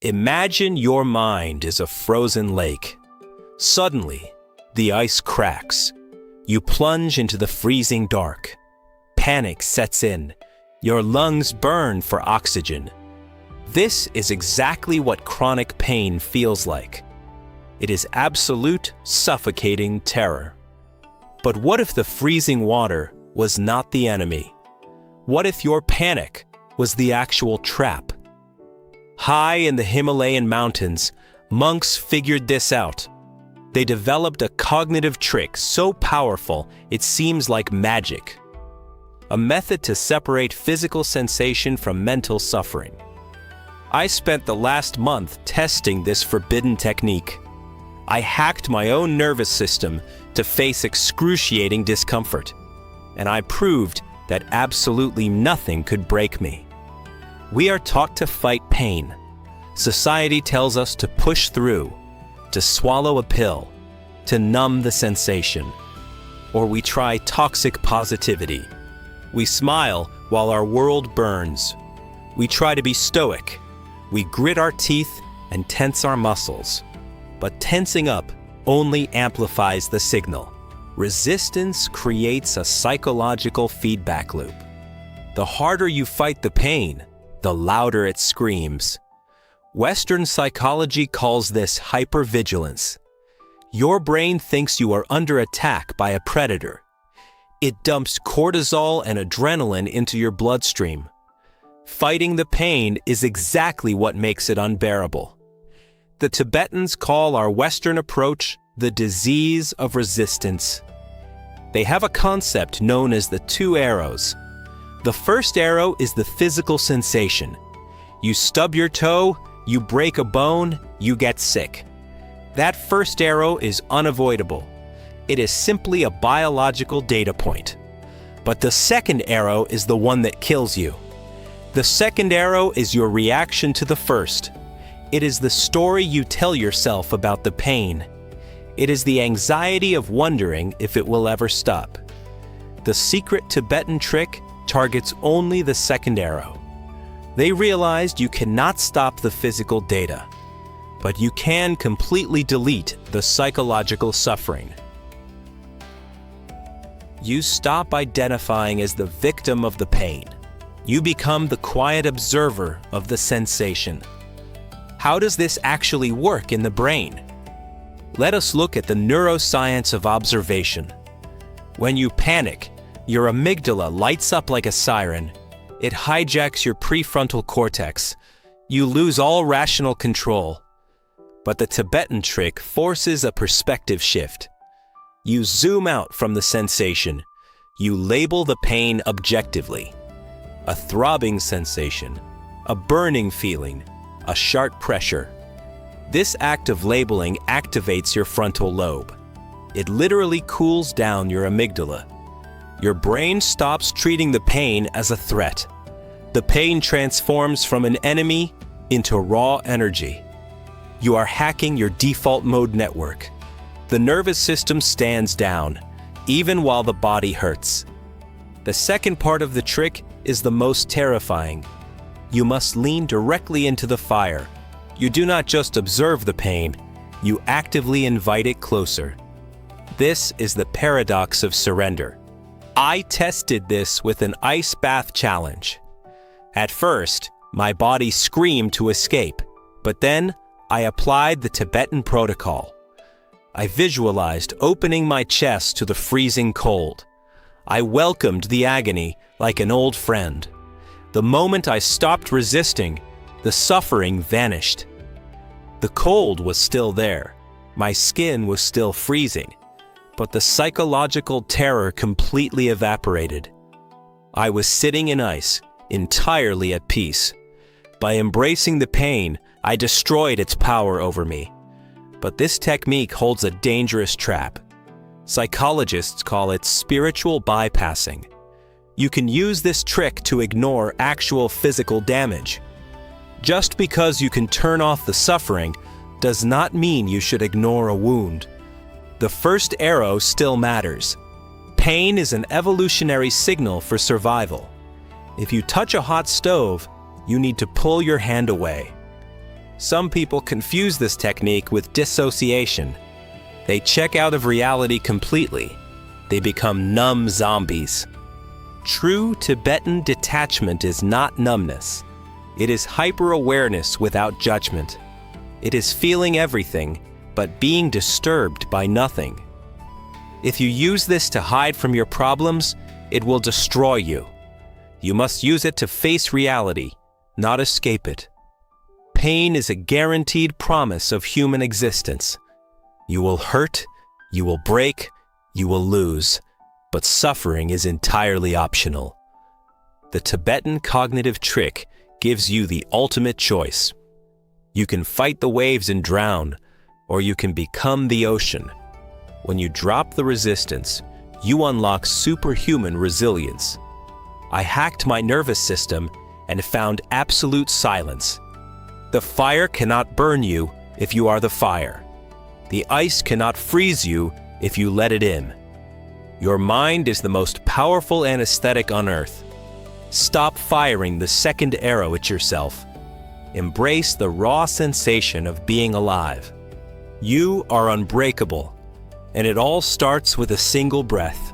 Imagine your mind is a frozen lake. Suddenly, the ice cracks. You plunge into the freezing dark. Panic sets in. Your lungs burn for oxygen. This is exactly what chronic pain feels like. It is absolute, suffocating terror. But what if the freezing water was not the enemy? What if your panic was the actual trap? High in the Himalayan mountains, monks figured this out. They developed a cognitive trick so powerful it seems like magic. A method to separate physical sensation from mental suffering. I spent the last month testing this forbidden technique. I hacked my own nervous system to face excruciating discomfort, and I proved that absolutely nothing could break me. We are taught to fight pain. Society tells us to push through, to swallow a pill, to numb the sensation. Or we try toxic positivity. We smile while our world burns. We try to be stoic. We grit our teeth and tense our muscles. But tensing up only amplifies the signal. Resistance creates a psychological feedback loop. The harder you fight the pain, the louder it screams. Western psychology calls this hyper-vigilance. Your brain thinks you are under attack by a predator. It dumps cortisol and adrenaline into your bloodstream. Fighting the pain is exactly what makes it unbearable. The Tibetans call our Western approach the disease of resistance. They have a concept known as the 2 arrows. The first arrow is the physical sensation. You stub your toe, you break a bone, you get sick. That first arrow is unavoidable. It is simply a biological data point. But the second arrow is the one that kills you. The second arrow is your reaction to the first. It is the story you tell yourself about the pain. It is the anxiety of wondering if it will ever stop. The secret Tibetan trick targets only the second arrow. They realized you cannot stop the physical data, but you can completely delete the psychological suffering. You stop identifying as the victim of the pain. You become the quiet observer of the sensation. How does this actually work in the brain? Let us look at the neuroscience of observation. When you panic, your amygdala lights up like a siren. It hijacks your prefrontal cortex. You lose all rational control. But the Tibetan trick forces a perspective shift. You zoom out from the sensation. You label the pain objectively. A throbbing sensation, a burning feeling, a sharp pressure. This act of labeling activates your frontal lobe. It literally cools down your amygdala. Your brain stops treating the pain as a threat. The pain transforms from an enemy into raw energy. You are hacking your default mode network. The nervous system stands down, even while the body hurts. The second part of the trick is the most terrifying. You must lean directly into the fire. You do not just observe the pain, you actively invite it closer. This is the paradox of surrender. I tested this with an ice bath challenge. At first, my body screamed to escape, but then I applied the Tibetan protocol. I visualized opening my chest to the freezing cold. I welcomed the agony like an old friend. The moment I stopped resisting, the suffering vanished. The cold was still there. My skin was still freezing, but the psychological terror completely evaporated. I was sitting in ice, entirely at peace. By embracing the pain, I destroyed its power over me. But this technique holds a dangerous trap. Psychologists call it spiritual bypassing. You can use this trick to ignore actual physical damage. Just because you can turn off the suffering does not mean you should ignore a wound. The first arrow still matters. Pain is an evolutionary signal for survival. If you touch a hot stove, you need to pull your hand away. Some people confuse this technique with dissociation. They check out of reality completely. They become numb zombies. True Tibetan detachment is not numbness. It is hyper-awareness without judgment. It is feeling everything, but being disturbed by nothing. If you use this to hide from your problems, it will destroy you. You must use it to face reality, not escape it. Pain is a guaranteed promise of human existence. You will hurt, you will break, you will lose, but suffering is entirely optional. The Tibetan cognitive trick gives you the ultimate choice. You can fight the waves and drown, or you can become the ocean. When you drop the resistance, you unlock superhuman resilience. I hacked my nervous system and found absolute silence. The fire cannot burn you if you are the fire. The ice cannot freeze you if you let it in. Your mind is the most powerful anesthetic on earth. Stop firing the second arrow at yourself. Embrace the raw sensation of being alive. You are unbreakable, and it all starts with a single breath.